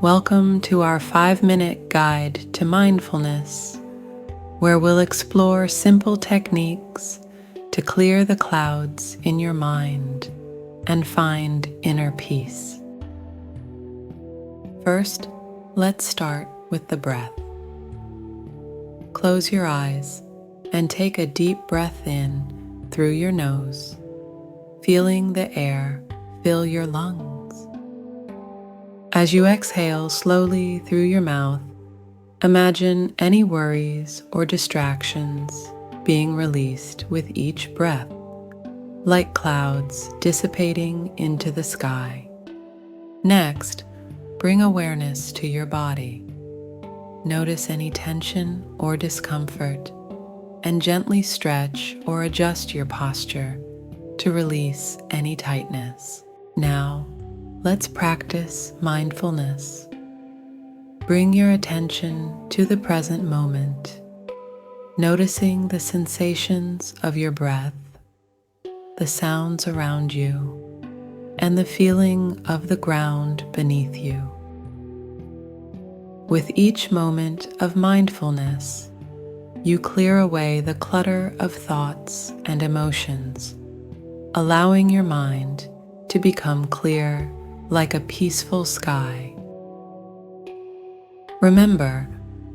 Welcome to our 5-minute guide to mindfulness, where we'll explore simple techniques to clear the clouds in your mind and find inner peace. First, let's start with the breath. Close your eyes and take a deep breath in through your nose, feeling the air fill your lungs. As you exhale slowly through your mouth, imagine any worries or distractions being released with each breath, like clouds dissipating into the sky. Next, bring awareness to your body. Notice any tension or discomfort, and gently stretch or adjust your posture to release any tightness. Now, let's practice mindfulness. Bring your attention to the present moment, noticing the sensations of your breath, the sounds around you, and the feeling of the ground beneath you. With each moment of mindfulness, you clear away the clutter of thoughts and emotions, allowing your mind to become clear like a peaceful sky. Remember,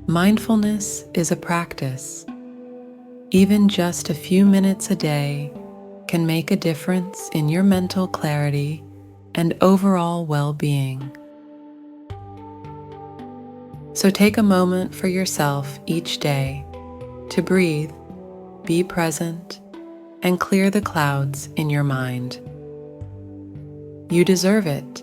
mindfulness is a practice. Even just a few minutes a day can make a difference in your mental clarity and overall well-being. So take a moment for yourself each day to breathe, be present, and clear the clouds in your mind. You deserve it.